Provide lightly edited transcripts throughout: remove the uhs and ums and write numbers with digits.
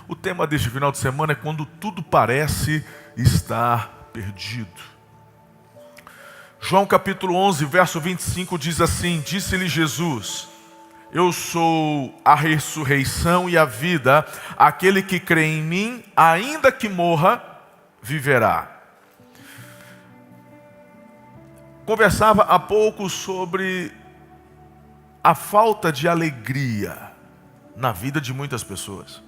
O tema deste final de semana é quando tudo parece estar perdido. João capítulo 11, verso 25 diz assim: disse-lhe Jesus: eu sou a ressurreição e a vida, aquele que crê em mim, ainda que morra, viverá. Conversava há pouco sobre a falta de alegria na vida de muitas pessoas.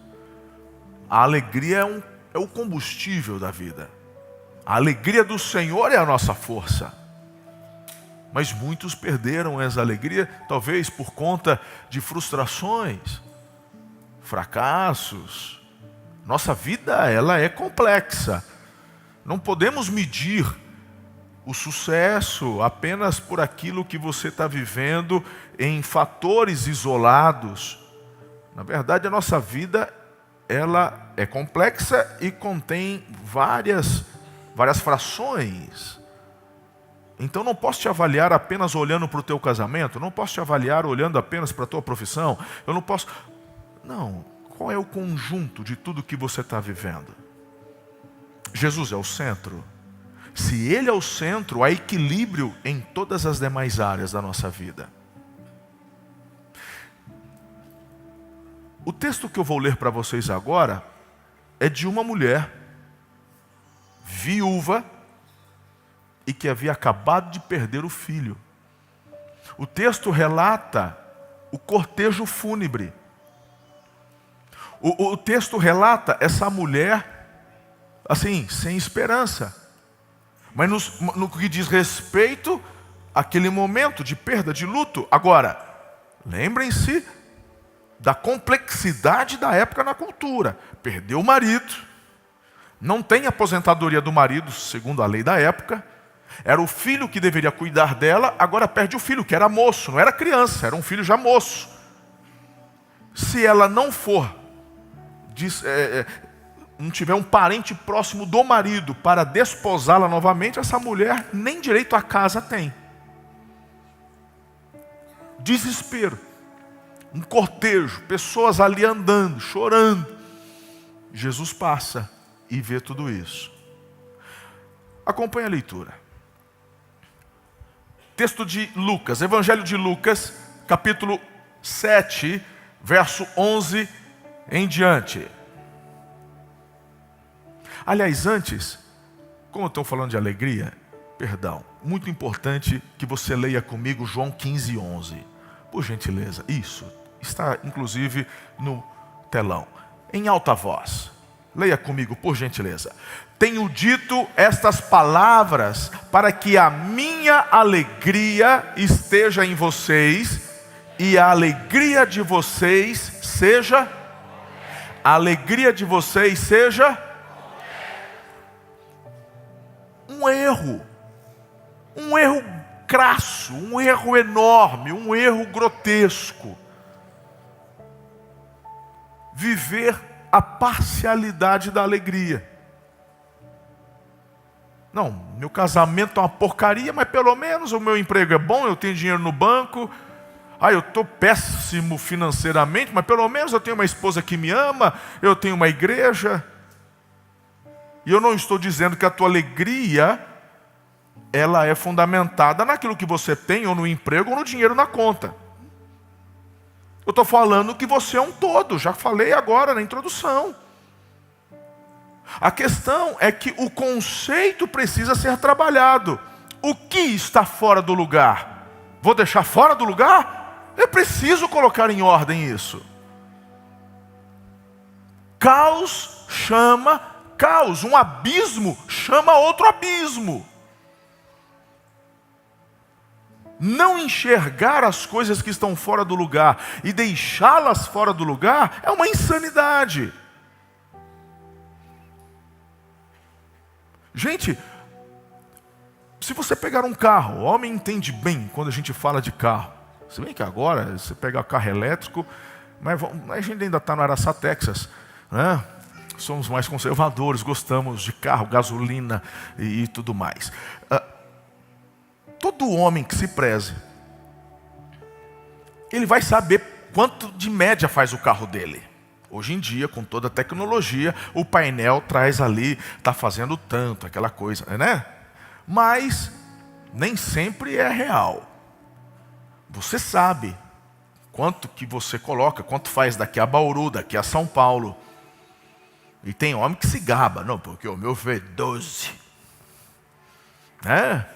A alegria é o combustível da vida. A alegria do Senhor é a nossa força. Mas muitos perderam essa alegria, talvez por conta de frustrações, fracassos. Nossa vida, ela é complexa. Não podemos medir o sucesso apenas por aquilo que você está vivendo em fatores isolados. Na verdade, a nossa vida, ela é complexa e contém várias frações. Então não posso te avaliar apenas olhando para o teu casamento, não posso te avaliar olhando apenas para a tua profissão, eu não posso... Não, qual é o conjunto de tudo que você está vivendo? Jesus é o centro. Se Ele é o centro, há equilíbrio em todas as demais áreas da nossa vida. O texto que eu vou ler para vocês agora é de uma mulher viúva e que havia acabado de perder o filho. O texto relata o cortejo fúnebre. O texto relata essa mulher, assim, sem esperança. Mas no que diz respeito àquele momento de perda, de luto. Agora, lembrem-se da complexidade da época na cultura. Perdeu o marido, não tem aposentadoria do marido, segundo a lei da época. Era o filho que deveria cuidar dela, agora perde o filho, que era moço, não era criança, era um filho já moço. Se ela não for, não tiver um parente próximo do marido para desposá-la novamente, essa mulher nem direito à casa tem. Desespero. Um cortejo, pessoas ali andando, chorando. Jesus passa e vê tudo isso. Acompanhe a leitura. Texto de Lucas, Evangelho de Lucas, capítulo 7, verso 11 em diante. Aliás, antes, como eu estou falando de alegria, perdão, muito importante que você leia comigo João 15, 11. Por gentileza, isso, está inclusive no telão, em alta voz. Leia comigo, por gentileza. Tenho dito estas palavras para que a minha alegria esteja em vocês e a alegria de vocês seja... A alegria de vocês seja... Um erro crasso, um erro enorme, um erro grotesco. Viver a parcialidade da alegria. Não, meu casamento é uma porcaria, mas pelo menos o meu emprego é bom, eu tenho dinheiro no banco. Eu estou péssimo financeiramente, mas pelo menos eu tenho uma esposa que me ama, eu tenho uma igreja. E eu não estou dizendo que a tua alegria, ela é fundamentada naquilo que você tem, ou no emprego, ou no dinheiro na conta. Eu estou falando que você é um todo, já falei agora na introdução. A questão é que o conceito precisa ser trabalhado. O que está fora do lugar? Vou deixar fora do lugar? Eu preciso colocar em ordem isso. Caos chama caos, um abismo chama outro abismo. Não enxergar as coisas que estão fora do lugar e deixá-las fora do lugar é uma insanidade. Gente, se você pegar um carro, o homem entende bem quando a gente fala de carro. Se bem que agora você pega carro elétrico, mas a gente ainda está no Araçá, Texas, né? Somos mais conservadores, gostamos de carro, gasolina e tudo mais. Todo homem que se preze, ele vai saber quanto de média faz o carro dele. Hoje em dia, com toda a tecnologia, o painel traz ali, está fazendo tanto, aquela coisa, né? Mas nem sempre é real. Você sabe quanto que você coloca, quanto faz daqui a Bauru, daqui a São Paulo. E tem homem que se gaba, não, porque o meu fez 12. Né?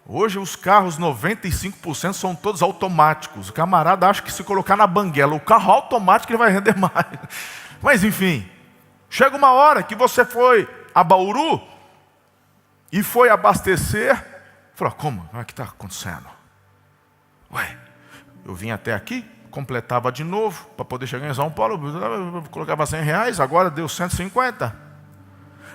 Hoje os carros, 95% são todos automáticos. O camarada acha que se colocar na banguela o carro automático ele vai render mais. Mas enfim, chega uma hora que você foi a Bauru e foi abastecer. Falou, como? O que está acontecendo? Ué, eu vim até aqui, completava de novo, para poder chegar em São Paulo, eu colocava R$100, agora deu 150.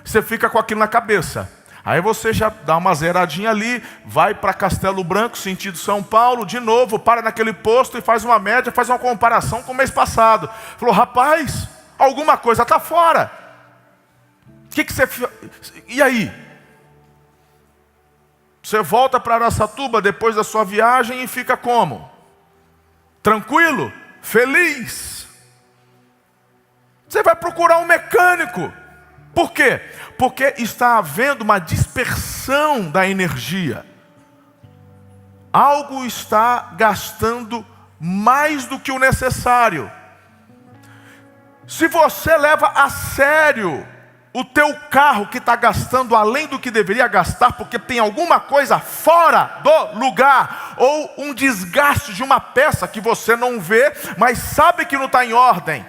Você fica com aquilo na cabeça. Aí você já dá uma zeradinha ali, vai para Castelo Branco, sentido São Paulo, de novo, para naquele posto e faz uma média, faz uma comparação com o mês passado. Falou, rapaz, alguma coisa está fora. O que você... E aí? Você volta para Araçatuba depois da sua viagem e fica como? Tranquilo? Feliz? Você vai procurar um mecânico. Por quê? Porque está havendo uma dispersão da energia. Algo está gastando mais do que o necessário. Se você leva a sério o teu carro que está gastando além do que deveria gastar, porque tem alguma coisa fora do lugar, ou um desgaste de uma peça que você não vê, mas sabe que não está em ordem,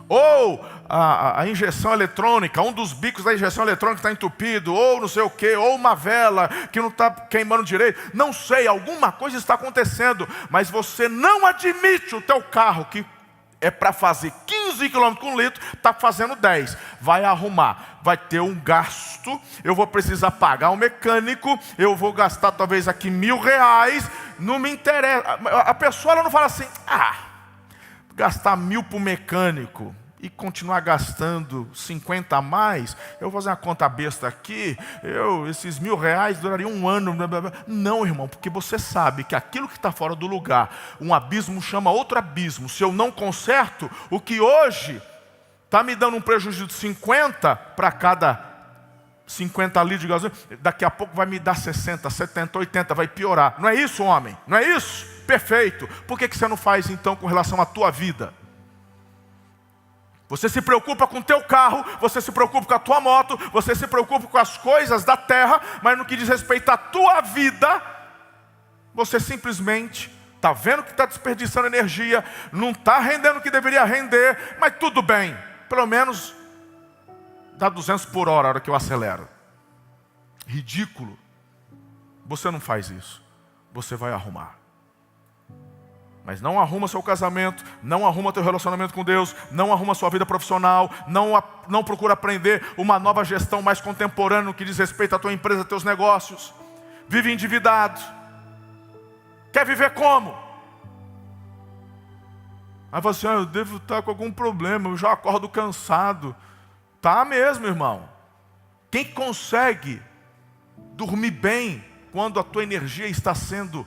ou a injeção eletrônica, um dos bicos da injeção eletrônica está entupido, ou não sei o que, ou uma vela que não está queimando direito, não sei, alguma coisa está acontecendo, mas você não admite o teu carro que é para fazer 15 km com litro, está fazendo 10. Vai arrumar, vai ter um gasto, eu vou precisar pagar um mecânico, eu vou gastar talvez aqui R$1.000, não me interessa. A pessoa ela não fala assim, gastar 1.000 para o mecânico e continuar gastando 50 a mais, eu vou fazer uma conta besta aqui, esses R$1.000 durariam um ano. Não, irmão, porque você sabe que aquilo que está fora do lugar, um abismo chama outro abismo. Se eu não conserto, o que hoje está me dando um prejuízo de 50 para cada 50 litros de gasolina, daqui a pouco vai me dar 60, 70, 80, vai piorar. Não é isso, homem? Não é isso? Perfeito. Por que você não faz então com relação à tua vida? Você se preocupa com o teu carro, você se preocupa com a tua moto, você se preocupa com as coisas da terra, mas no que diz respeito à tua vida, você simplesmente está vendo que está desperdiçando energia, não está rendendo o que deveria render, mas tudo bem, pelo menos dá 200 por hora a hora que eu acelero. Ridículo. Você não faz isso, você vai arrumar. Mas não arruma seu casamento, não arruma teu relacionamento com Deus, não arruma sua vida profissional, não procura aprender uma nova gestão mais contemporânea no que diz respeito à tua empresa, teus negócios. Vive endividado. Quer viver como? Aí você, eu devo estar com algum problema, eu já acordo cansado. Tá mesmo, irmão. Quem consegue dormir bem quando a tua energia está sendo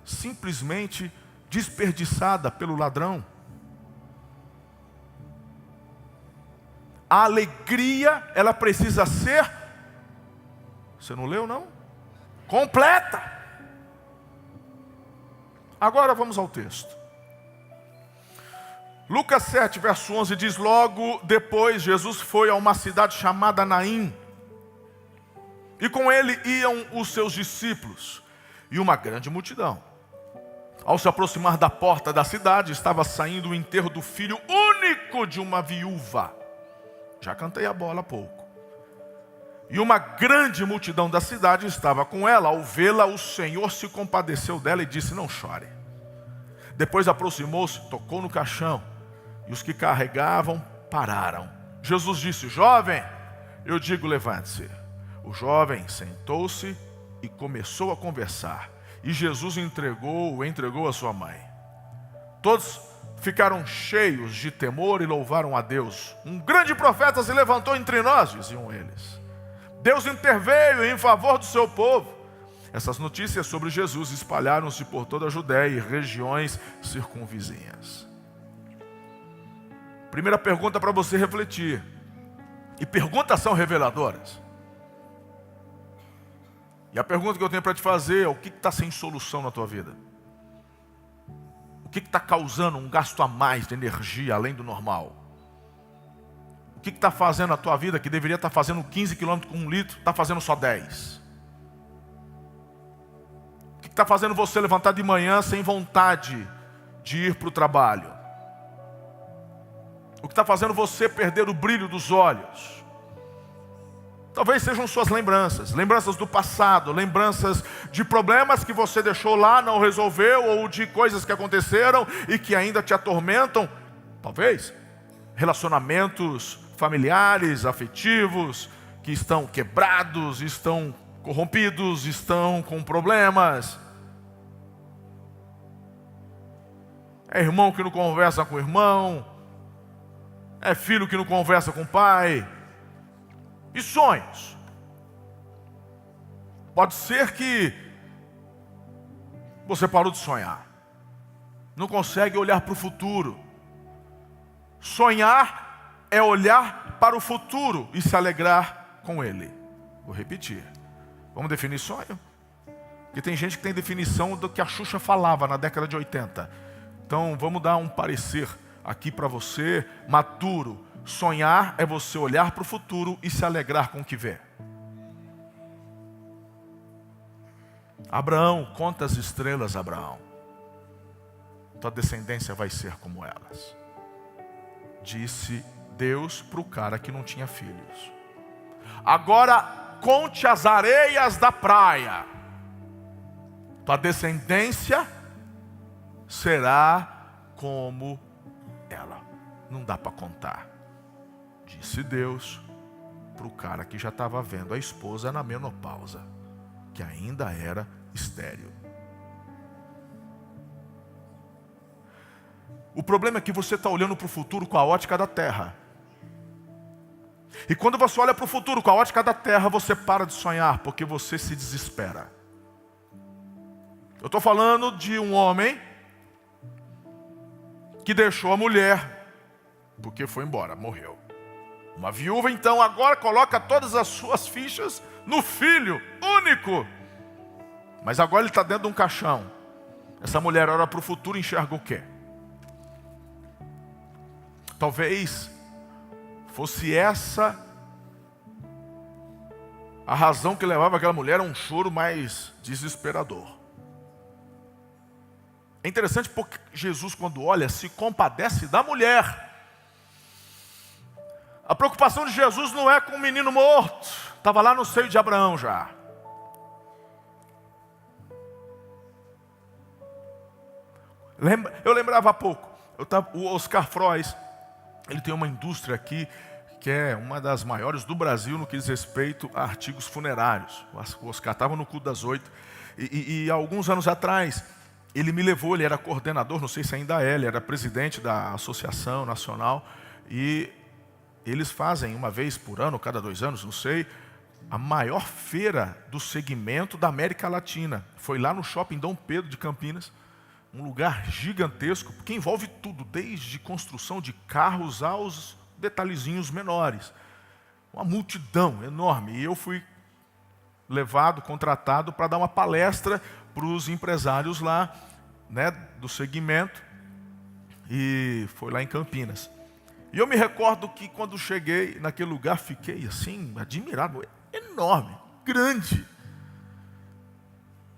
simplesmente desperdiçada pelo ladrão? A alegria, ela precisa ser, você não leu não? Completa. Agora vamos ao texto. Lucas 7, verso 11 diz, logo depois Jesus foi a uma cidade chamada Naim, e com ele iam os seus discípulos e uma grande multidão. Ao se aproximar da porta da cidade, estava saindo o enterro do filho único de uma viúva. Já cantei a bola há pouco. E uma grande multidão da cidade estava com ela. Ao vê-la, o Senhor se compadeceu dela e disse, não chore. Depois aproximou-se, tocou no caixão, e os que carregavam pararam. Jesus disse, jovem, eu digo, levante-se. O jovem sentou-se e começou a conversar. E Jesus entregou a sua mãe. Todos ficaram cheios de temor e louvaram a Deus. Um grande profeta se levantou entre nós, diziam eles. Deus interveio em favor do seu povo. Essas notícias sobre Jesus espalharam-se por toda a Judéia e regiões circunvizinhas. Primeira pergunta para você refletir. E perguntas são reveladoras. E a pergunta que eu tenho para te fazer é: o que está sem solução na tua vida? O que está causando um gasto a mais de energia além do normal? O que está fazendo a tua vida, que deveria estar fazendo 15 km com 1 litro, está fazendo só 10? O que está fazendo você levantar de manhã sem vontade de ir para o trabalho? O que está fazendo você perder o brilho dos olhos? Talvez sejam suas lembranças, lembranças do passado, lembranças de problemas que você deixou lá, não resolveu, ou de coisas que aconteceram e que ainda te atormentam. Talvez relacionamentos familiares, afetivos, que estão quebrados, estão corrompidos, estão com problemas. É irmão que não conversa com o irmão, é filho que não conversa com o pai. E sonhos? Pode ser que você parou de sonhar, não consegue olhar para o futuro. Sonhar é olhar para o futuro e se alegrar com ele. Vou repetir. Vamos definir sonho? Porque tem gente que tem definição do que a Xuxa falava na década de 80. Então vamos dar um parecer aqui para você, maduro. Sonhar é você olhar para o futuro e se alegrar com o que vê. Abraão, conta as estrelas, Abraão. Tua descendência vai ser como elas. Disse Deus para o cara que não tinha filhos. Agora conte as areias da praia. Tua descendência será como ela. Não dá para contar. Disse Deus para o cara que já estava vendo a esposa na menopausa, que ainda era estéril. O problema é que você está olhando para o futuro com a ótica da terra. E quando você olha para o futuro com a ótica da terra, você para de sonhar, porque você se desespera. Eu estou falando de um homem que deixou a mulher, porque foi embora, morreu. Uma viúva então agora coloca todas as suas fichas no filho único. Mas agora ele está dentro de um caixão. Essa mulher olha para o futuro e enxerga o quê? Talvez fosse essa a razão que levava aquela mulher a um choro mais desesperador. É interessante porque Jesus, quando olha, se compadece da mulher. A preocupação de Jesus não é com o menino morto. Estava lá no seio de Abraão já. Eu lembrava há pouco. O Oscar Frois, ele tem uma indústria aqui que é uma das maiores do Brasil no que diz respeito a artigos funerários. O Oscar estava no Culto das 8. E alguns anos atrás, ele me levou, ele era coordenador, não sei se ainda é, ele era presidente da Associação Nacional. E eles fazem uma vez por ano, cada 2 anos, não sei, a maior feira do segmento da América Latina. Foi lá no Shopping Dom Pedro de Campinas. Um lugar gigantesco, que envolve tudo, desde construção de carros aos detalhezinhos menores. Uma multidão enorme. E eu fui levado, contratado para dar uma palestra para os empresários lá, né, do segmento. E foi lá em Campinas. E eu me recordo que quando cheguei naquele lugar, fiquei assim, admirado, enorme, grande.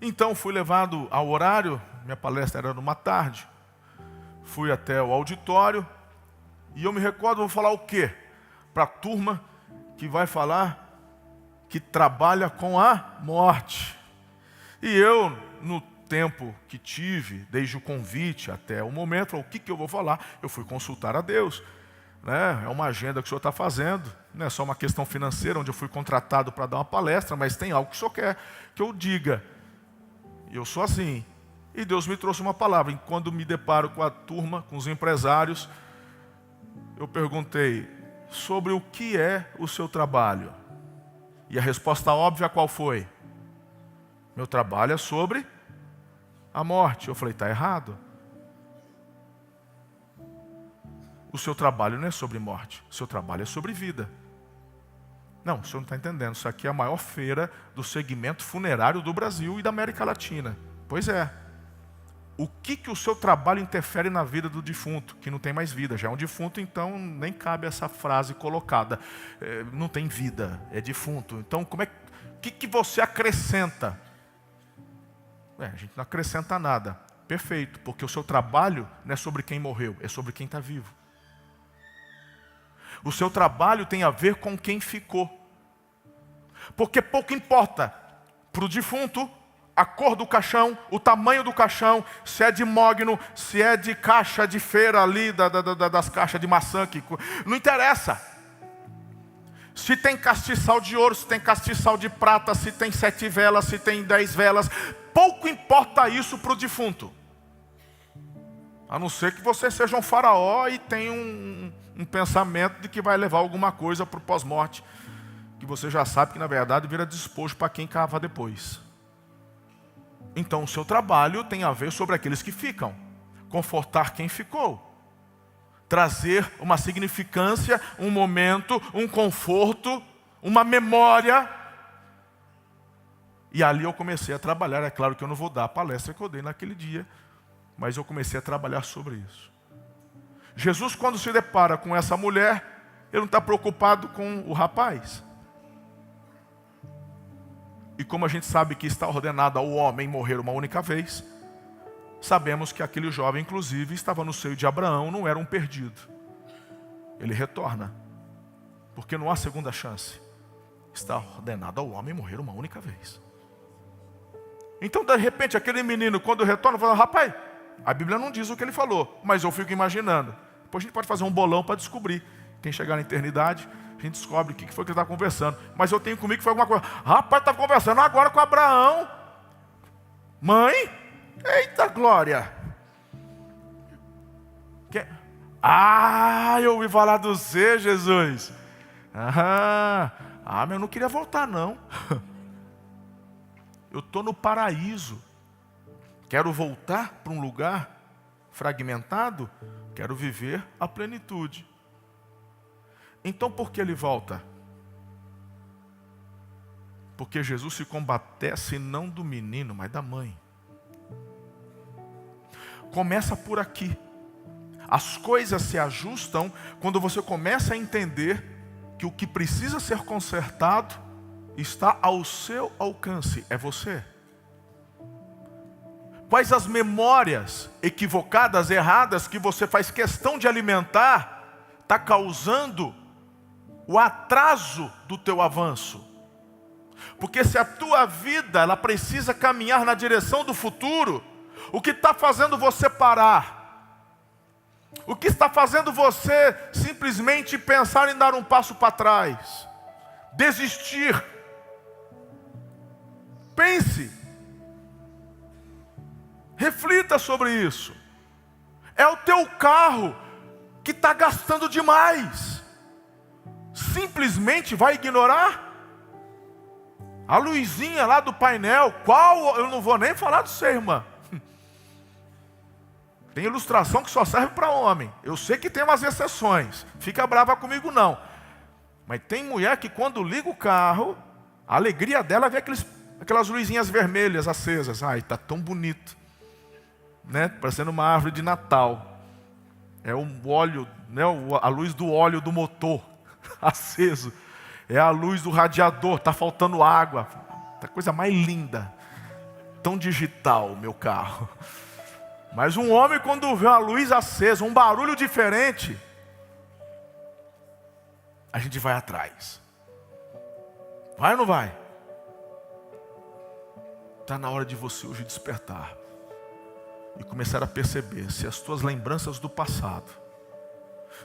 Então fui levado ao horário, minha palestra era numa tarde. Fui até o auditório e eu me recordo, vou falar o quê? Para a turma que vai falar que trabalha com a morte. E eu, no tempo que tive, desde o convite até o momento, falei, o que eu vou falar? Eu fui consultar a Deus. É uma agenda que o senhor está fazendo, não é só uma questão financeira, onde eu fui contratado para dar uma palestra, mas tem algo que o senhor quer que eu diga. E eu sou assim. E Deus me trouxe uma palavra. E quando me deparo com a turma, com os empresários, eu perguntei sobre o que é o seu trabalho. E a resposta óbvia qual foi? Meu trabalho é sobre a morte. Eu falei, está errado. o seu trabalho não é sobre morte, o seu trabalho é sobre vida. Não, o senhor não está entendendo. Isso aqui é a maior feira do segmento funerário do Brasil e da América Latina. Pois é. O que o seu trabalho interfere na vida do defunto, que não tem mais vida? Já é um defunto, então nem cabe essa frase colocada. Não tem vida, é defunto. Então, o que você acrescenta? A gente não acrescenta nada. Perfeito, porque o seu trabalho não é sobre quem morreu, é sobre quem está vivo. O seu trabalho tem a ver com quem ficou. Porque pouco importa para o defunto a cor do caixão, o tamanho do caixão, se é de mogno, se é de caixa de feira ali, das caixas de maçã. Não interessa. Se tem castiçal de ouro, se tem castiçal de prata, se tem 7 velas, se tem 10 velas. Pouco importa isso para o defunto. A não ser que você seja um faraó e tenha um pensamento de que vai levar alguma coisa para o pós-morte, que você já sabe que na verdade vira despojo para quem cava depois. Então o seu trabalho tem a ver sobre aqueles que ficam, confortar quem ficou, trazer uma significância, um momento, um conforto, uma memória. E ali eu comecei a trabalhar. É claro que eu não vou dar a palestra que eu dei naquele dia, mas eu comecei a trabalhar sobre isso. Jesus, quando se depara com essa mulher, ele não está preocupado com o rapaz. E como a gente sabe que está ordenado ao homem morrer uma única vez, sabemos que aquele jovem, inclusive, estava no seio de Abraão, não era um perdido. Ele retorna, porque não há segunda chance. Está ordenado ao homem morrer uma única vez. Então, de repente, aquele menino, quando retorna, fala: rapaz, a Bíblia não diz o que ele falou, mas eu fico imaginando. Depois a gente pode fazer um bolão para descobrir. Quem chegar na eternidade, a gente descobre o que foi que ele está conversando. Mas eu tenho comigo que foi alguma coisa. Rapaz, está conversando agora com Abraão. Mãe? Eita glória! Eu ouvi falar do você, Jesus. Mas eu não queria voltar não. Eu estou no paraíso. Quero voltar para um lugar fragmentado? Quero viver a plenitude. Então por que ele volta? Porque Jesus se compadece não do menino, mas da mãe. Começa por aqui. As coisas se ajustam quando você começa a entender que o que precisa ser consertado está ao seu alcance, é você. Quais as memórias equivocadas, erradas, que você faz questão de alimentar, está causando o atraso do teu avanço. Porque se a tua vida ela precisa caminhar na direção do futuro, o que está fazendo você parar? O que está fazendo você simplesmente pensar em dar um passo para trás? Desistir? Pense. Reflita sobre isso. É o teu carro que está gastando demais. Simplesmente vai ignorar? A luzinha lá do painel, eu não vou nem falar de você, irmã. Tem ilustração que só serve para homem. Eu sei que tem umas exceções. Fica brava comigo não. Mas tem mulher que quando liga o carro, a alegria dela é ver aquelas luzinhas vermelhas acesas. Ai, está tão bonito. Né? Parecendo uma árvore de Natal. É o óleo, né? A luz do óleo do motor aceso. É a luz do radiador, está faltando água. Tá coisa mais linda. Tão digital o meu carro. Mas um homem, quando vê uma luz acesa, um barulho diferente, a gente vai atrás. Vai ou não vai? Está na hora de você hoje despertar e começar a perceber se as tuas lembranças do passado,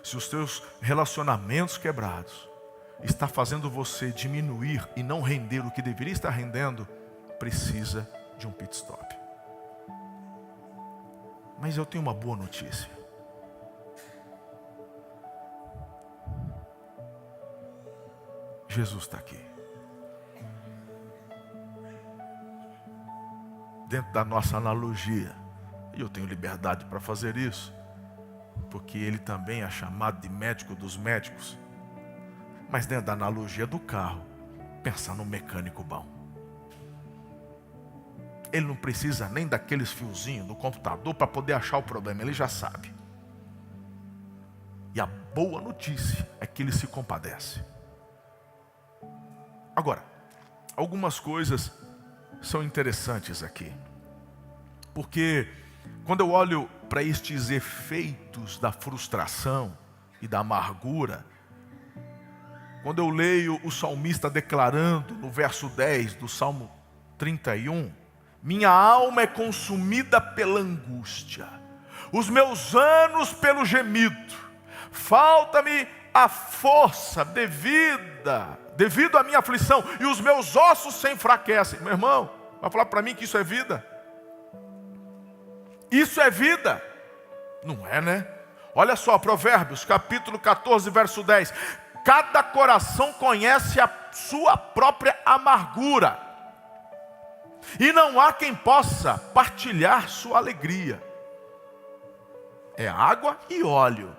se os teus relacionamentos quebrados está fazendo você diminuir e não render o que deveria estar rendendo, precisa de um pit stop. Mas eu tenho uma boa notícia. Jesus está aqui. Dentro da nossa analogia, e eu tenho liberdade para fazer isso, porque ele também é chamado de médico dos médicos. Mas dentro da analogia do carro, pensar no mecânico bom. Ele não precisa nem daqueles fiozinhos do computador para poder achar o problema, ele já sabe. E a boa notícia é que ele se compadece. Agora, algumas coisas são interessantes aqui. Porque quando eu olho para estes efeitos da frustração e da amargura, quando eu leio o salmista declarando no verso 10 do Salmo 31, minha alma é consumida pela angústia, os meus anos pelo gemido, falta-me a força devido à minha aflição, e os meus ossos se enfraquecem. Meu irmão, vai falar para mim que isso é vida? Isso é vida? Não é, né? Olha só, Provérbios, capítulo 14, verso 10. Cada coração conhece a sua própria amargura, e não há quem possa partilhar sua alegria. É água e óleo.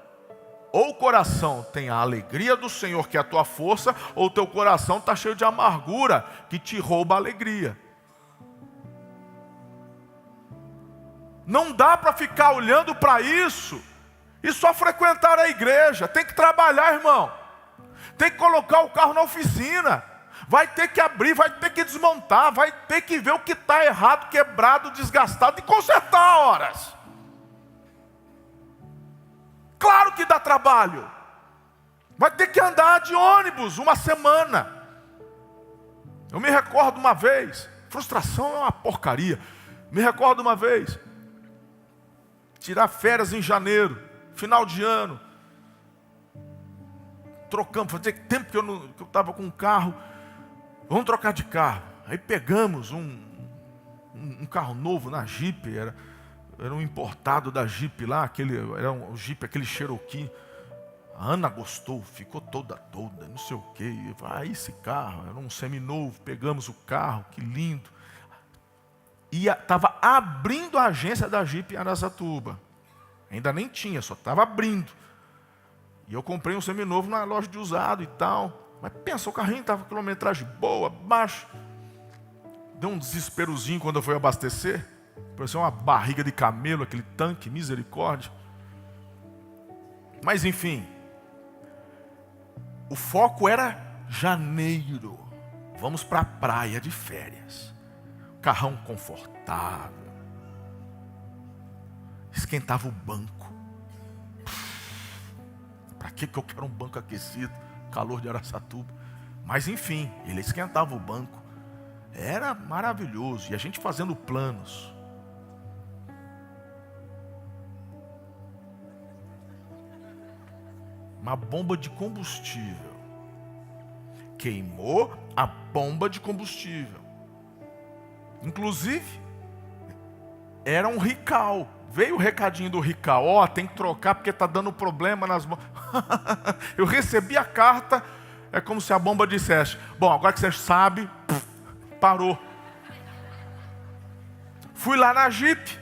Ou o coração tem a alegria do Senhor, que é a tua força, ou o teu coração está cheio de amargura, que te rouba a alegria. Não dá para ficar olhando para isso e só frequentar a igreja. Tem que trabalhar, irmão. Tem que colocar o carro na oficina. Vai ter que abrir, vai ter que desmontar, vai ter que ver o que está errado, quebrado, desgastado e consertar a horas. Claro que dá trabalho. Vai ter que andar de ônibus uma semana. Eu me recordo uma vez, frustração é uma porcaria. Me recordo uma vez, tirar férias em janeiro, final de ano. Trocamos, fazia tempo que eu estava com um carro. Vamos trocar de carro. Aí pegamos um carro novo na Jeep, era um importado da Jeep lá, era um Jeep, aquele Cherokee. A Ana gostou, ficou toda, não sei o quê. Esse carro, era um seminovo, pegamos o carro, que lindo. E estava abrindo a agência da Jeep em Araçatuba. Ainda nem tinha, só estava abrindo. E eu comprei um seminovo na loja de usado e tal. Mas pensa, o carrinho estava com quilometragem boa, baixa. Deu um desesperozinho quando eu fui abastecer. Parecia uma barriga de camelo, aquele tanque, misericórdia. Mas enfim, o foco era janeiro. Vamos para a praia de férias. Carrão confortável. Esquentava o banco. Para que eu quero um banco aquecido? Calor de Araçatuba. Mas enfim, ele esquentava o banco. Era maravilhoso. E a gente fazendo planos. Uma bomba de combustível. Queimou a bomba de combustível. Inclusive, era um Rical. Veio o recadinho do Rical. Tem que trocar porque está dando problema nas mãos. Eu recebi a carta. É como se a bomba dissesse: bom, agora que você sabe, parou. Fui lá na Jeep,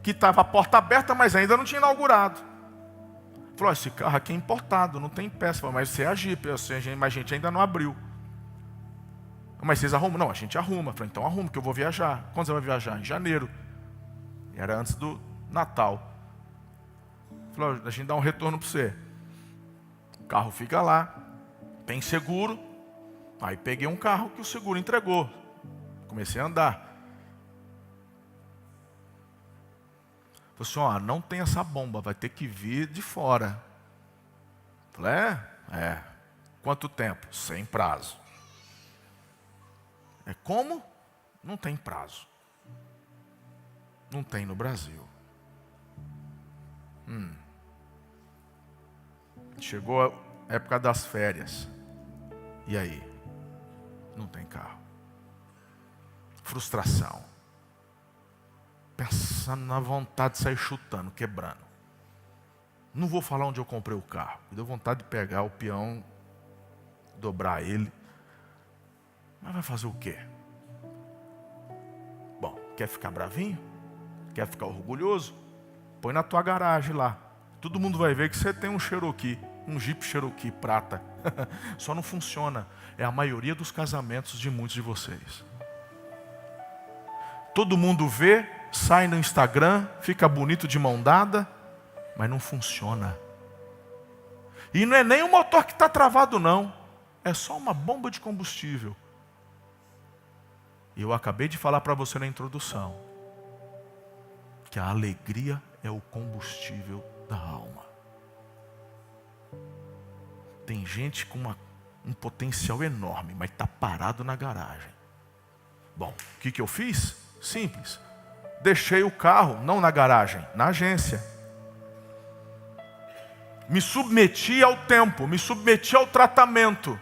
que estava a porta aberta, mas ainda não tinha inaugurado. Falou: esse carro aqui é importado, não tem peça. Falei: mas você é a Jeep, mas a gente ainda não abriu. Mas vocês arrumam? Não, a gente arruma. Falei: então arruma, que eu vou viajar. Quando você vai viajar? Em janeiro. E era antes do Natal. Falei: a gente dá um retorno para você. O carro fica lá, tem seguro. Aí peguei um carro que o seguro entregou. Comecei a andar. Falei assim: não tem essa bomba, vai ter que vir de fora. Falei: é. Quanto tempo? Sem prazo. É como? Não tem prazo. Não tem no Brasil. Chegou a época das férias. E aí? Não tem carro. Frustração. Pensando na vontade de sair chutando, quebrando. Não vou falar onde eu comprei o carro. Me deu vontade de pegar o peão, dobrar ele. Mas vai fazer o quê? Bom, quer ficar bravinho? Quer ficar orgulhoso? Põe na tua garagem lá. Todo mundo vai ver que você tem um Cherokee, um Jeep Cherokee prata. Só não funciona. É a maioria dos casamentos de muitos de vocês. Todo mundo vê, sai no Instagram, fica bonito de mão dada, mas não funciona. E não é nem o motor que está travado não. É só uma bomba de combustível. E eu acabei de falar para você na introdução que a alegria é o combustível da alma. Tem gente com um potencial enorme, mas está parado na garagem. Bom, o que eu fiz? Simples. Deixei o carro, não na garagem, na agência. Me submeti ao tempo, me submeti ao tratamento.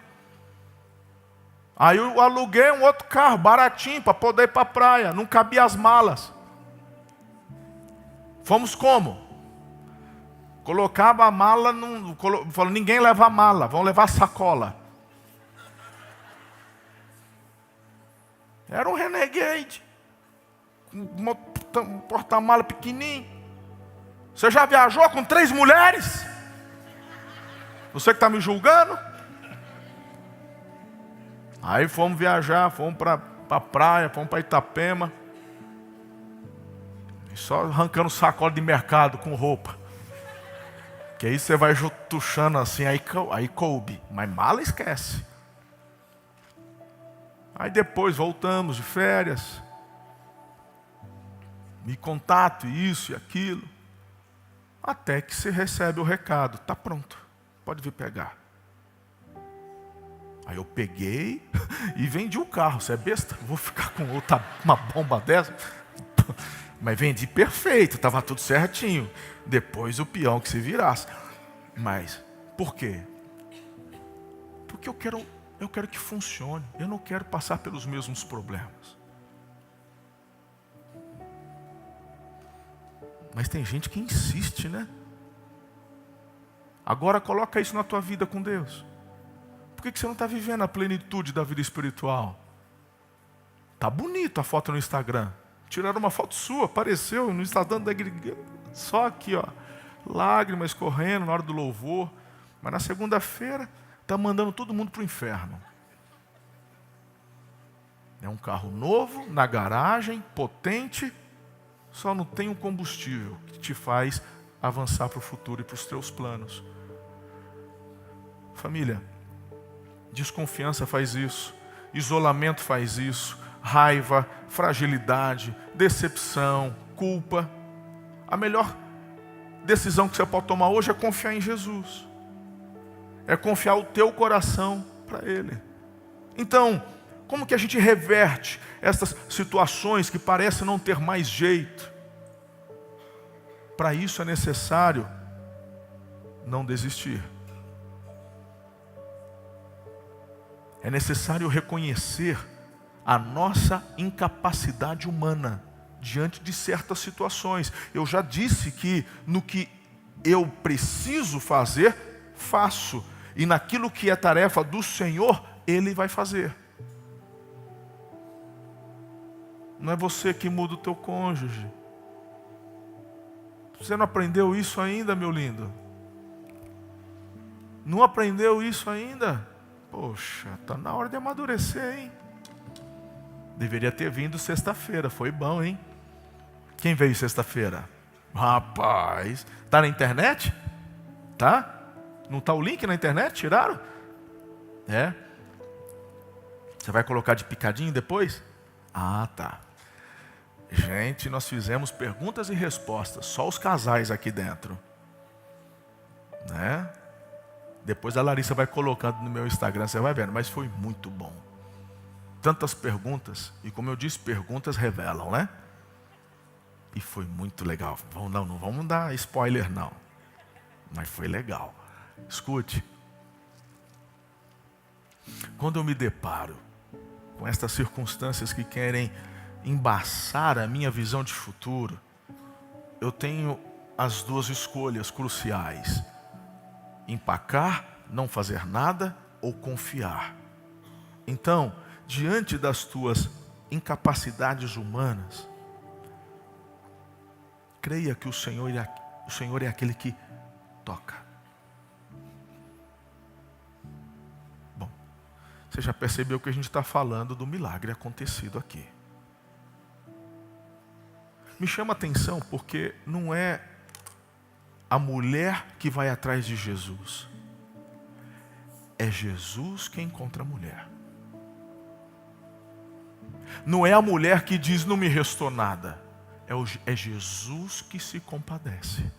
Aí eu aluguei um outro carro, baratinho, para poder ir para a praia. Não cabia as malas. Fomos como? Colocava a mala, falou, ninguém leva a mala, vão levar a sacola. Era um Renegade. Um porta-mala pequenininho. Você já viajou com 3 mulheres? Você que está me julgando? Aí fomos viajar, fomos para a praia, fomos para Itapema. E só arrancando sacola de mercado com roupa. Que aí você vai tuchando assim, aí coube. Mas mala esquece. Aí depois voltamos de férias. Me contato, isso e aquilo. Até que você recebe o recado. Está pronto, pode vir pegar. Aí eu peguei e vendi o carro. Você é besta? Vou ficar com uma bomba dessa? Mas vendi perfeito, estava tudo certinho. Depois o peão que se virasse. Mas, por quê? Porque eu quero que funcione. Eu não quero passar pelos mesmos problemas. Mas tem gente que insiste, né? Agora coloca isso na tua vida com Deus. Por que você não está vivendo a plenitude da vida espiritual? Tá bonito a foto no Instagram. Tiraram uma foto sua, apareceu no Instagram da igreja. Só aqui, ó, lágrimas correndo na hora do louvor. Mas na segunda-feira está mandando todo mundo para o inferno. É um carro novo, na garagem, potente. Só não tem um combustível que te faz avançar para o futuro e para os teus planos. Família, desconfiança faz isso, isolamento faz isso, raiva, fragilidade, decepção, culpa. A melhor decisão que você pode tomar hoje é confiar em Jesus. É confiar o teu coração para Ele. Então, como que a gente reverte essas situações que parecem não ter mais jeito? Para isso é necessário não desistir. É necessário reconhecer a nossa incapacidade humana diante de certas situações. Eu já disse que no que eu preciso fazer, faço. E naquilo que é tarefa do Senhor, Ele vai fazer. Não é você que muda o teu cônjuge. Você não aprendeu isso ainda, meu lindo? Não aprendeu isso ainda? Poxa, está na hora de amadurecer, hein? Deveria ter vindo sexta-feira, foi bom, hein? Quem veio sexta-feira? Rapaz, está na internet? Tá? Não está o link na internet? Tiraram? É? Você vai colocar de picadinho depois? Ah, tá. Gente, nós fizemos perguntas e respostas, só os casais aqui dentro. Né? Depois a Larissa vai colocando no meu Instagram, você vai vendo, mas foi muito bom. Tantas perguntas, e como eu disse, perguntas revelam, né? E foi muito legal. Não vamos dar spoiler não, mas foi legal. Escute, quando eu me deparo com estas circunstâncias que querem embaçar a minha visão de futuro, eu tenho as duas escolhas cruciais: empacar, não fazer nada, ou confiar. Então, diante das tuas incapacidades humanas, creia que o Senhor é aquele que toca. Bom, você já percebeu que a gente está falando do milagre acontecido aqui. Me chama a atenção porque não é a mulher que vai atrás de Jesus. É Jesus que encontra a mulher. Não é a mulher que diz, não me restou nada. É Jesus que se compadece.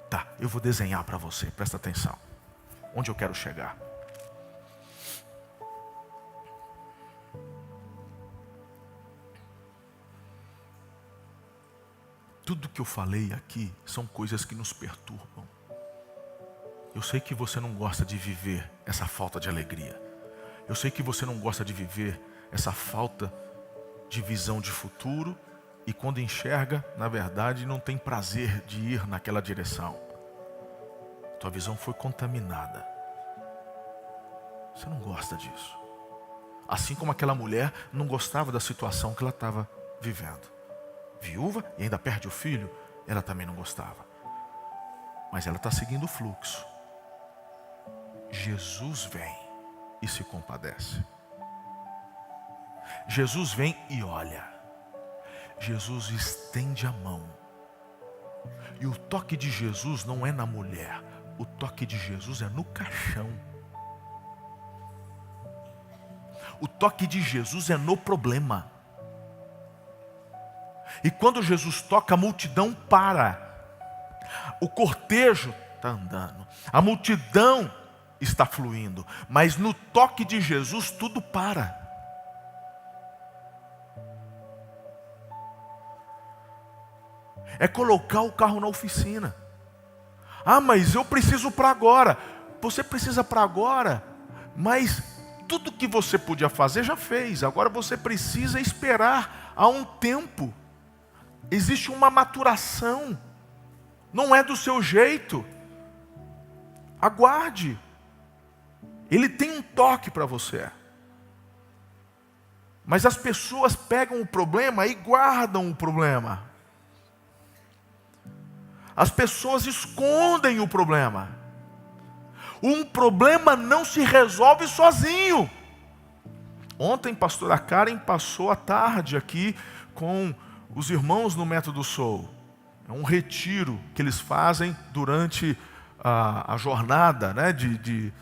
Tá, eu vou desenhar para você, presta atenção. Onde eu quero chegar? Tudo que eu falei aqui são coisas que nos perturbam. Eu sei que você não gosta de viver essa falta de alegria. Eu sei que você não gosta de viver essa falta de visão de futuro. E quando enxerga, na verdade, não tem prazer de ir naquela direção. Tua visão foi contaminada. Você não gosta disso. Assim como aquela mulher não gostava da situação que ela estava vivendo. Viúva e ainda perde o filho, ela também não gostava. Mas ela está seguindo o fluxo. Jesus vem e se compadece. Jesus vem e olha. Jesus estende a mão. E o toque de Jesus não é na mulher. O toque de Jesus é no caixão. O toque de Jesus é no problema. E quando Jesus toca, a multidão para. O cortejo está andando. A multidão está fluindo. Mas no toque de Jesus tudo para. É colocar o carro na oficina. Ah, mas eu preciso para agora. Você precisa para agora, mas tudo que você podia fazer já fez. Agora você precisa esperar há um tempo. Existe uma maturação. Não é do seu jeito. Aguarde. Ele tem um toque para você. Mas as pessoas pegam o problema e guardam o problema. As pessoas escondem o problema. Um problema não se resolve sozinho. Ontem, pastora Karen passou a tarde aqui com os irmãos no Método Soul. É um retiro que eles fazem durante a jornada, né, de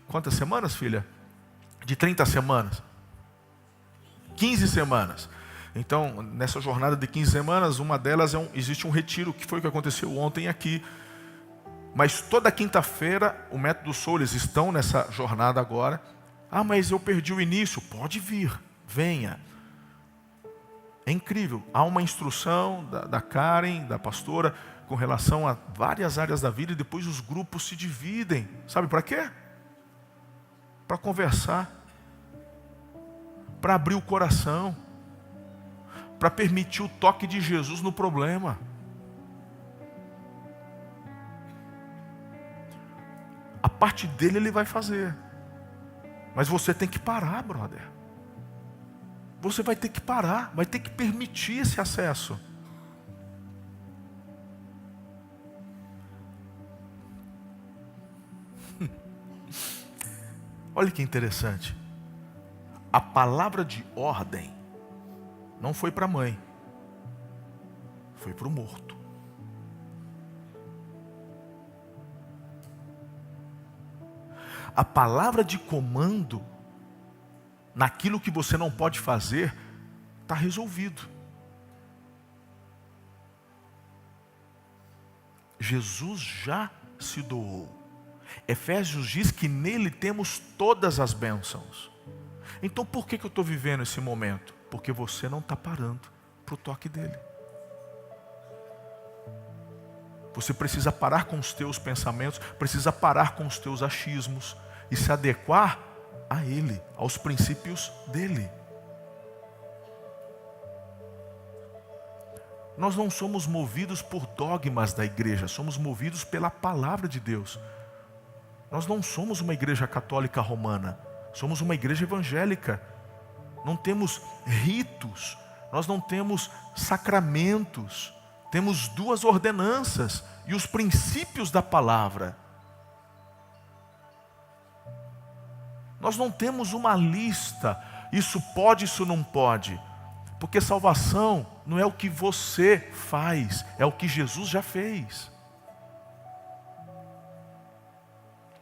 quantas semanas, filha? De 30 semanas. 15 semanas. Então, nessa jornada de 15 semanas, uma delas existe um retiro, que foi o que aconteceu ontem aqui. Mas toda quinta-feira, o Método Soul, eles estão nessa jornada agora. Ah, mas eu perdi o início. Pode vir, venha. É incrível. Há uma instrução da Karen, da pastora, com relação a várias áreas da vida, e depois os grupos se dividem. Sabe para quê? Para conversar. Para abrir o coração. Para permitir o toque de Jesus no problema. A parte dele ele vai fazer. Mas você tem que parar, brother. Você vai ter que parar, vai ter que permitir esse acesso. Olha que interessante. A palavra de ordem não foi para a mãe, foi para o morto. A palavra de comando, naquilo que você não pode fazer, está resolvido. Jesus já se doou. Efésios diz que nele temos todas as bênçãos. Então por que eu estou vivendo esse momento? Porque você não está parando para o toque dele. Você precisa parar com os teus pensamentos, precisa parar com os teus achismos e se adequar a ele, aos princípios dele. Nós não somos movidos por dogmas da igreja, somos movidos pela palavra de Deus. Nós não somos uma igreja católica romana, somos uma igreja evangélica. Não temos ritos, nós não temos sacramentos, temos duas ordenanças. e os princípios da palavra. Nós não temos uma lista, isso pode, isso não pode. Porque salvação não é o que você faz, é o que Jesus já fez.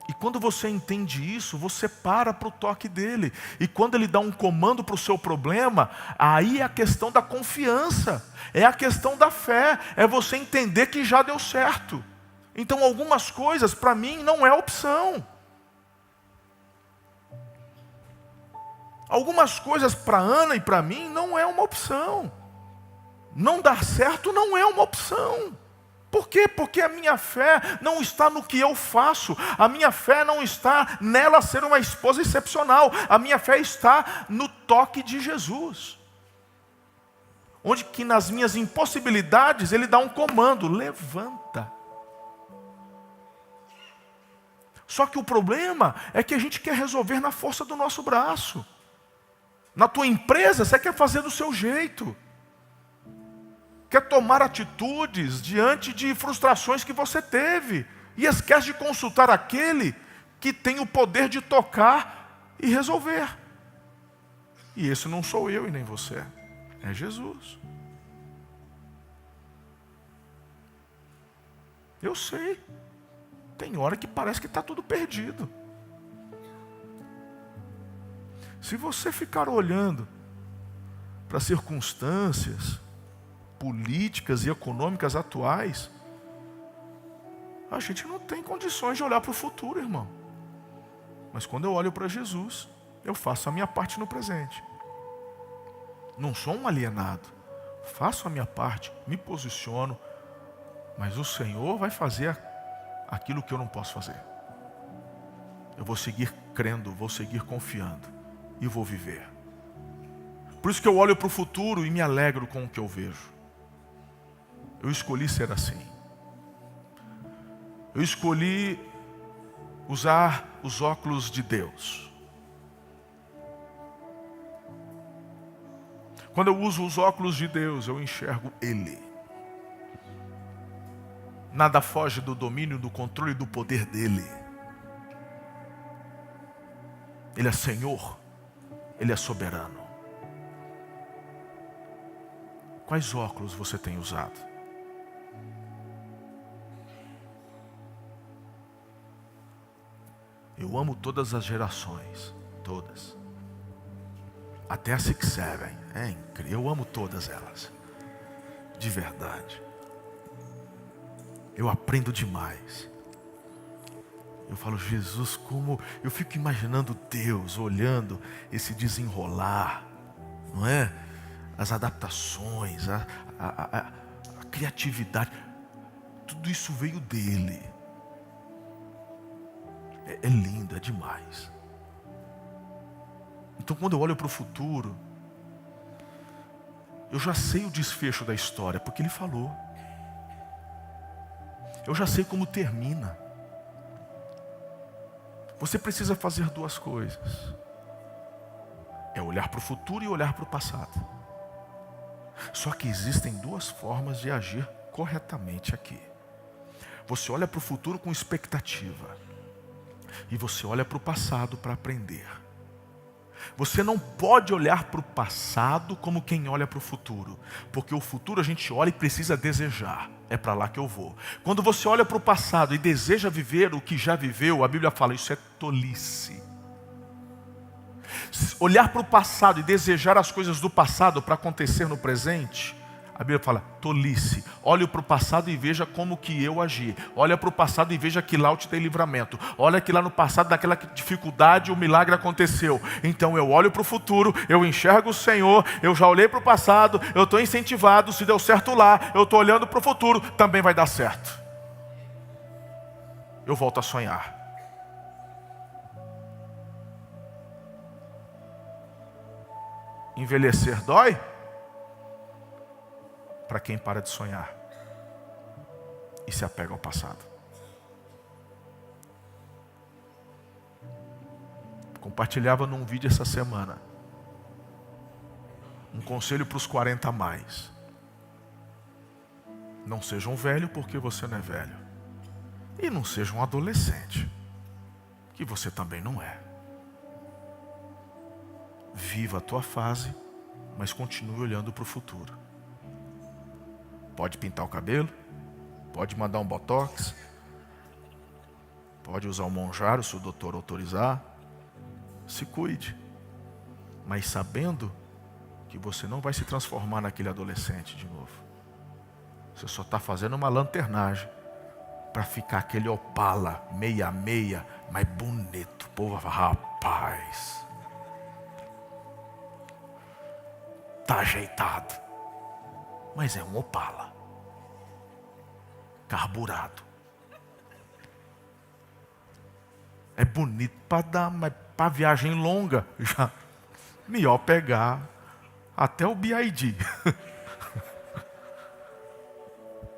E quando você entende isso, você para o toque dele. E quando ele dá um comando para o seu problema, aí é a questão da confiança, é a questão da fé, é você entender que já deu certo. Então algumas coisas para mim não é opção. Algumas coisas para Ana e para mim não é uma opção. Não dar certo não é uma opção. Por quê? Porque a minha fé não está no que eu faço. A minha fé não está nela ser uma esposa excepcional. A minha fé está no toque de Jesus. Onde que nas minhas impossibilidades Ele dá um comando: levanta. Só que o problema é que a gente quer resolver na força do nosso braço. Na tua empresa você quer fazer do seu jeito. Quer tomar atitudes diante de frustrações que você teve. E esquece de consultar aquele que tem o poder de tocar e resolver. E esse não sou eu e nem você. É Jesus. Eu sei. Tem hora que parece que está tudo perdido. Se você ficar olhando para as circunstâncias políticas e econômicas atuais, a gente não tem condições de olhar para o futuro, irmão. Mas quando eu olho para Jesus, eu faço a minha parte no presente. Não sou um alienado. Faço a minha parte, me posiciono, mas o Senhor vai fazer aquilo que eu não posso fazer. Eu vou seguir crendo, vou seguir confiando e vou viver. Por isso que eu olho para o futuro e me alegro com o que eu vejo. Eu escolhi ser assim. Eu escolhi usar os óculos de Deus. Quando eu uso os óculos de Deus, eu enxergo Ele. Nada foge do domínio, do controle e do poder dEle. Ele é Senhor, Ele é soberano. Quais óculos você tem usado? Eu amo todas as gerações, todas. Até a 6-7, é incrível, eu amo todas elas, de verdade. Eu aprendo demais. Eu falo, Jesus, como... Eu fico imaginando Deus olhando esse desenrolar, não é? As adaptações, a criatividade. Tudo isso veio dele. É lindo, é demais. Então quando eu olho para o futuro, eu já sei o desfecho da história, porque Ele falou. Eu já sei como termina. Você precisa fazer duas coisas. É olhar para o futuro e olhar para o passado. Só que existem duas formas de agir corretamente aqui. Você olha para o futuro com expectativa. E você olha para o passado para aprender. Você não pode olhar para o passado como quem olha para o futuro. Porque o futuro a gente olha e precisa desejar. É para lá que eu vou. Quando você olha para o passado e deseja viver o que já viveu, a Bíblia fala, isso é tolice. Olhar para o passado e desejar as coisas do passado para acontecer no presente, a Bíblia fala, tolice. Olhe para o passado e veja como que eu agi. Olha para o passado e veja que lá eu te dei livramento. Olha que lá no passado, naquela dificuldade, o milagre aconteceu. Então eu olho para o futuro, eu enxergo o Senhor, eu já olhei para o passado, eu estou incentivado, se deu certo lá, eu estou olhando para o futuro, também vai dar certo. Eu volto a sonhar. Envelhecer dói? Para quem para de sonhar e se apega ao passado. Compartilhava num vídeo essa semana um conselho para os 40 a mais. Não seja um velho porque você não é velho. E não seja um adolescente, que você também não é. Viva a tua fase, mas continue olhando para o futuro. Pode pintar o cabelo, pode mandar um botox, pode usar um monjaro se o doutor autorizar. Se cuide, mas sabendo que você não vai se transformar naquele adolescente de novo. Você só está fazendo uma lanternagem para ficar aquele Opala meia, mais bonito. Pô, rapaz, tá ajeitado, mas é um Opala carburado. É bonito para dar, mas para viagem longa já melhor pegar até o BID.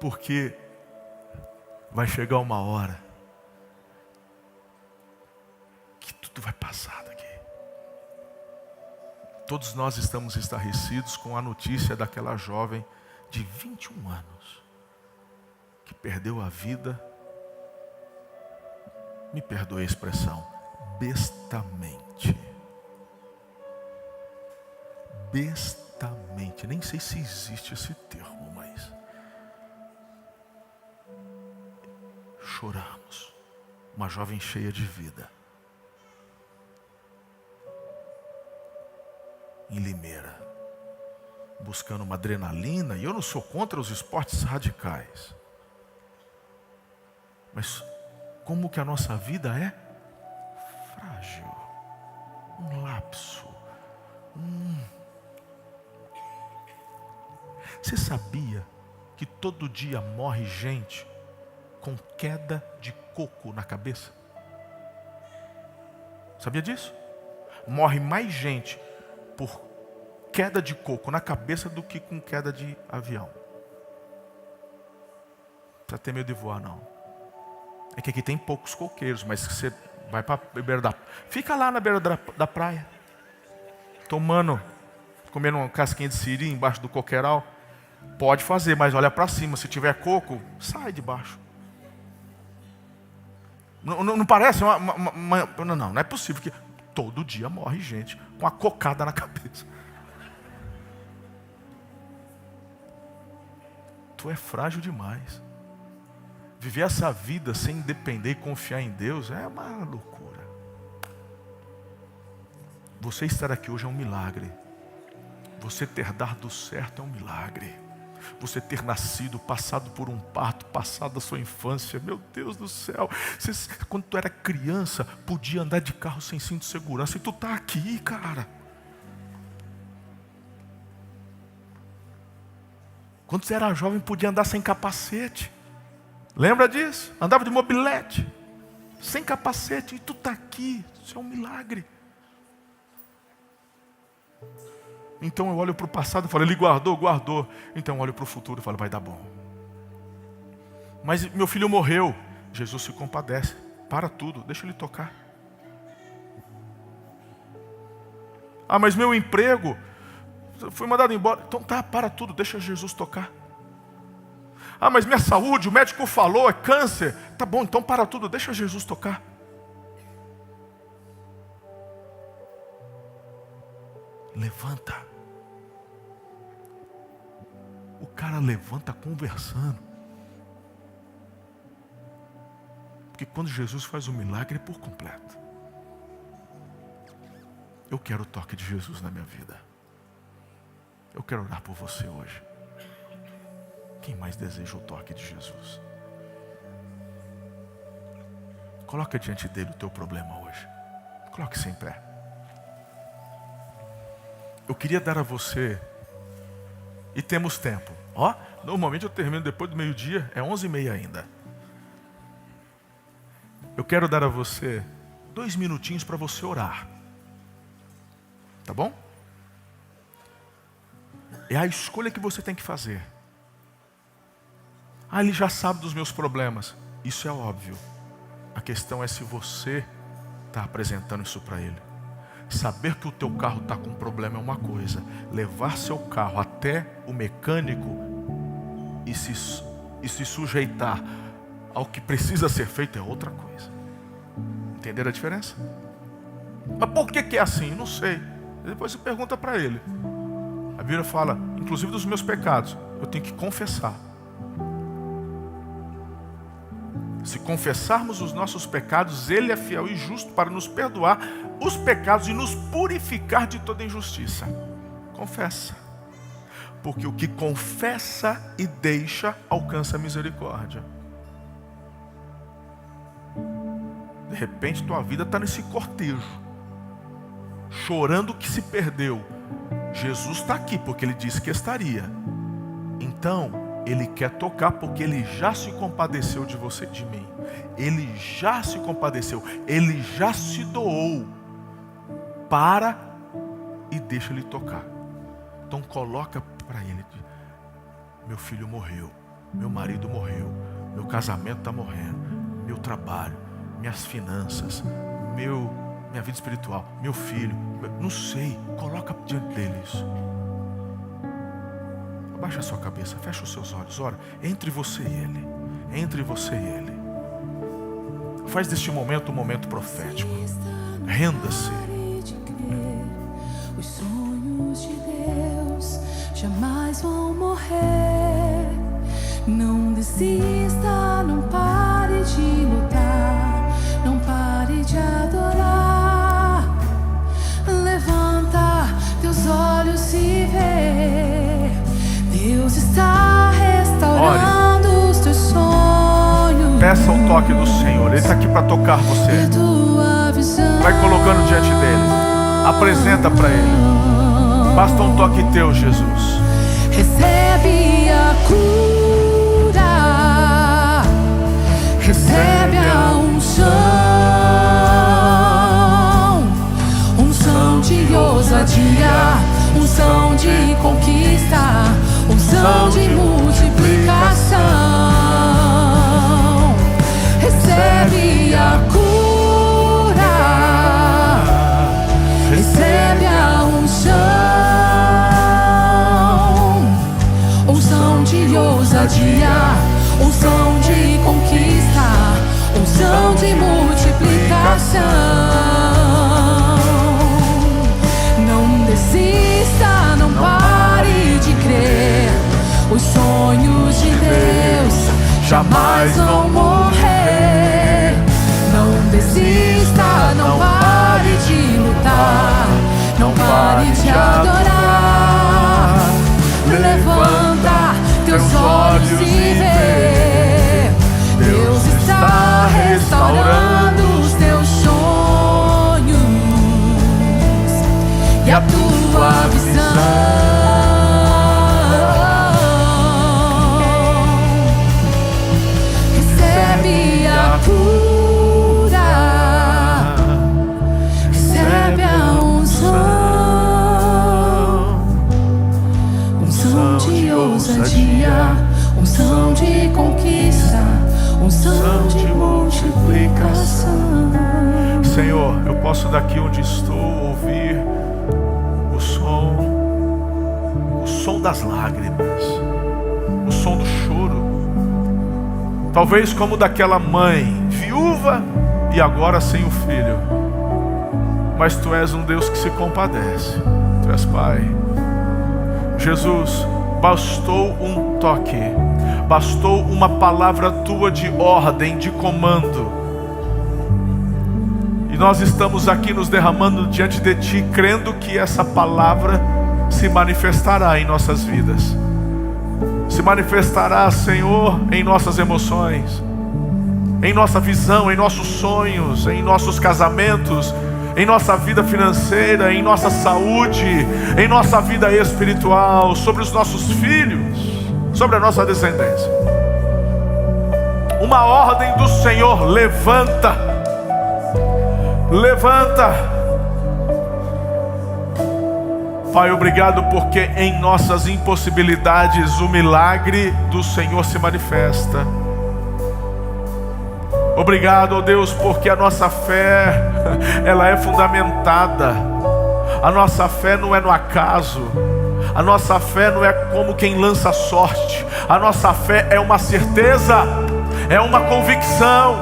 Porque vai chegar uma hora que tudo vai passar daqui. Todos nós estamos estarrecidos com a notícia daquela jovem de 21 anos que perdeu a vida, me perdoe a expressão, bestamente. Bestamente, nem sei se existe esse termo, mas choramos. Uma jovem cheia de vida, em Limeira, buscando uma adrenalina. E eu não sou contra os esportes radicais, mas como que a nossa vida é frágil, um lapso. Você sabia que todo dia morre gente com queda de coco na cabeça? Sabia disso? Morre mais gente por queda de coco na cabeça do que com queda de avião. Não precisa ter medo de voar, não. É que aqui tem poucos coqueiros, mas você vai para a beira da... Fica lá na beira da praia, comendo uma casquinha de siri embaixo do coqueiral. Pode fazer, mas olha para cima. Se tiver coco, sai de baixo. Não parece não é possível que todo dia morre gente com a cocada na cabeça. Tu é frágil demais. Viver essa vida sem depender e confiar em Deus é uma loucura. Você estar aqui hoje é um milagre. Você ter dado certo é um milagre. Você ter nascido, passado por um parto, passado a sua infância, meu Deus do céu. Quando tu era criança, podia andar de carro sem cinto de segurança, e tu está aqui, cara. Quando você era jovem, podia andar sem capacete. Lembra disso? Andava de mobilete, sem capacete, e tu está aqui. Isso é um milagre. Então eu olho para o passado e falo, ele guardou. Então eu olho para o futuro e falo, vai dar bom. Mas meu filho morreu. Jesus se compadece. Para tudo, deixa ele tocar. Ah, mas meu emprego, fui mandado embora. Então tá, para tudo, deixa Jesus tocar. Ah, mas minha saúde, o médico falou, é câncer. Tá bom, então para tudo, deixa Jesus tocar. Levanta. O cara levanta conversando. Porque quando Jesus faz o milagre é por completo. Eu quero o toque de Jesus na minha vida. Eu quero orar por você hoje. Quem mais deseja o toque de Jesus? Coloca diante dele o teu problema hoje. Coloque-se em pé. Eu queria dar a você, e temos tempo. Normalmente eu termino depois do meio-dia, é 11h30 ainda. Eu quero dar a você 2 minutinhos para você orar. Tá bom? É a escolha que você tem que fazer. Ele já sabe dos meus problemas. Isso é óbvio. A questão é se você está apresentando isso para ele. Saber que o teu carro está com problema é uma coisa. Levar seu carro até o mecânico e se e se sujeitar ao que precisa ser feito é outra coisa. Entenderam a diferença? Mas por que é assim? Não sei. Depois você pergunta para ele. A Bíblia fala, inclusive dos meus pecados, eu tenho que confessar. Se confessarmos os nossos pecados, Ele é fiel e justo para nos perdoar os pecados e nos purificar de toda injustiça. Confessa. Porque o que confessa e deixa, alcança a misericórdia. De repente tua vida está nesse cortejo, chorando o que se perdeu. Jesus está aqui porque Ele disse que estaria. Então Ele quer tocar porque Ele já se compadeceu de você e de mim. Ele já se compadeceu. Ele já se doou. Para e deixa Ele tocar. Então coloca para Ele: meu filho morreu, meu marido morreu, meu casamento está morrendo, meu trabalho, minhas finanças, minha vida espiritual, meu filho, não sei. Coloca diante deles. Abaixa a sua cabeça, fecha os seus olhos, ora, entre você e Ele, entre você e Ele. Faz deste momento um momento profético. Renda-se. Os sonhos de Deus jamais vão morrer. Não desista, não pare de lutar, não pare de adorar. Levanta teus olhos e vê. Deus está restaurando os teus sonhos. Peça o toque do Senhor. Ele está aqui para tocar você. Vai colocando diante dele. Apresenta para Ele. Basta um toque teu, Jesus. Recebe a cura. Recebe a unção de ousadia, unção de conquista, unção de multiplicação. Recebe a cura, recebe a unção de ousadia, unção de conquista, unção de multiplicação. Não desista, não pare de crer. Os sonhos de Deus jamais vão morrer. Não desista, não pare de lutar, não pare de adorar. Levanta teus olhos e vê. Deus está restaurando os teus sonhos e a tua visão. Recebe a cura, recebe a unção de ousadia, unção de conquista, unção de multiplicação. Senhor, eu posso daqui onde estou ouvir o som das lágrimas, o som do choro. Talvez como daquela mãe viúva e agora sem o filho. Mas Tu és um Deus que se compadece. Tu és Pai. Jesus, bastou um toque, bastou uma palavra Tua de ordem, de comando. E nós estamos aqui nos derramando diante de Ti, crendo que essa palavra se manifestará em nossas vidas. Se manifestará, Senhor, em nossas emoções, em nossa visão, em nossos sonhos, em nossos casamentos, em nossa vida financeira, em nossa saúde, em nossa vida espiritual, sobre os nossos filhos, sobre a nossa descendência. Uma ordem do Senhor: levanta, levanta. Pai, obrigado porque em nossas impossibilidades o milagre do Senhor se manifesta. Obrigado, ó Deus, porque a nossa fé, ela é fundamentada. A nossa fé não é no acaso. A nossa fé não é como quem lança sorte. A nossa fé é uma certeza, é uma convicção.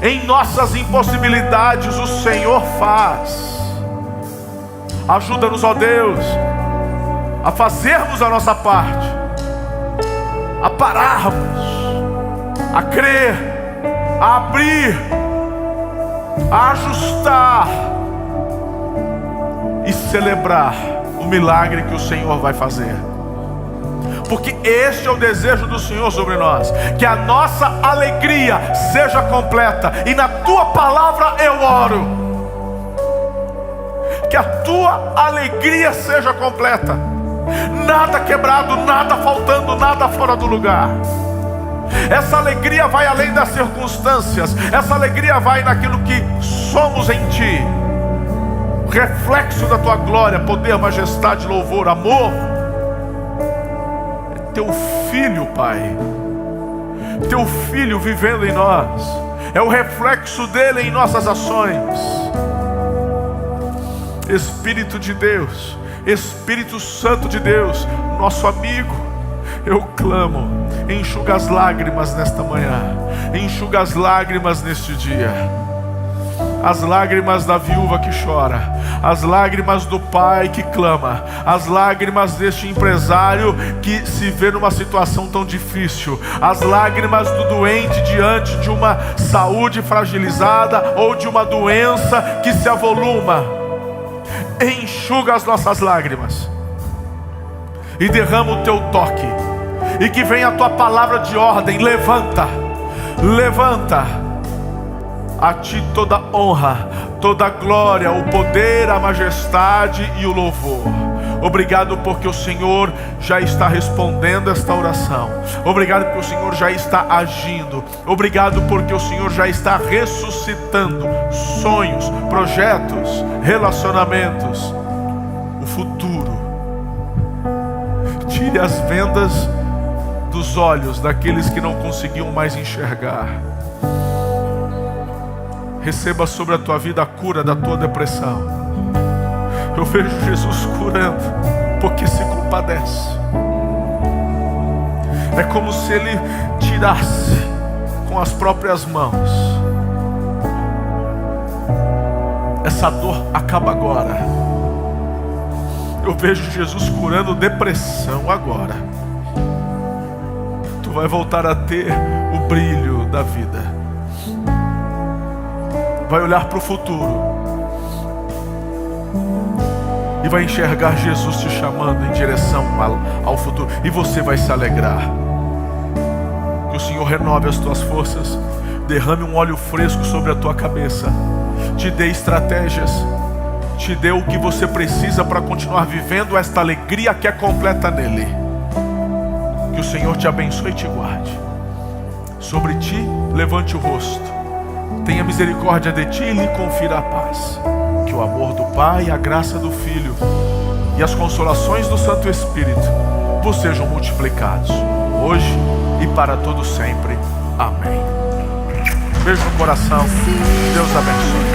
Em nossas impossibilidades o Senhor faz. Ajuda-nos, ó Deus, a fazermos a nossa parte, a pararmos, a crer, a abrir, a ajustar e celebrar o milagre que o Senhor vai fazer. Porque este é o desejo do Senhor sobre nós, que a nossa alegria seja completa. E na tua palavra eu oro, que a tua alegria seja completa. Nada quebrado, nada faltando, nada fora do lugar. Essa alegria vai além das circunstâncias. Essa alegria vai naquilo que somos em ti. Reflexo da tua glória, poder, majestade, louvor, amor. É teu Filho, Pai. Teu Filho vivendo em nós. É o reflexo dele em nossas ações. Espírito de Deus, Espírito Santo de Deus, nosso amigo, eu clamo, enxuga as lágrimas nesta manhã, enxuga as lágrimas neste dia, as lágrimas da viúva que chora, as lágrimas do pai que clama, as lágrimas deste empresário que se vê numa situação tão difícil, as lágrimas do doente diante de uma saúde fragilizada ou de uma doença que se avoluma. Enxuga as nossas lágrimas e derrama o teu toque, e que venha a tua palavra de ordem. Levanta, levanta. A ti toda honra, toda glória, o poder, a majestade e o louvor. Obrigado porque o Senhor já está respondendo esta oração. Obrigado porque o Senhor já está agindo. Obrigado porque o Senhor já está ressuscitando sonhos, projetos, relacionamentos, o futuro. Tire as vendas dos olhos daqueles que não conseguiam mais enxergar. Receba sobre a tua vida a cura da tua depressão. Eu vejo Jesus curando, porque se compadece. É como se Ele tirasse com as próprias mãos. Essa dor acaba agora. Eu vejo Jesus curando depressão agora. Tu vai voltar a ter o brilho da vida. Vai olhar para o futuro e vai enxergar Jesus te chamando em direção ao futuro. E você vai se alegrar. Que o Senhor renove as tuas forças, derrame um óleo fresco sobre a tua cabeça, te dê estratégias, te dê o que você precisa para continuar vivendo esta alegria que é completa nele. Que o Senhor te abençoe e te guarde. Sobre ti levante o rosto, tenha misericórdia de ti e lhe confira a paz. Que o amor do Pai, a graça do Filho e as consolações do Santo Espírito vos sejam multiplicados, hoje e para todo sempre. Amém. Beijo no coração. Deus abençoe.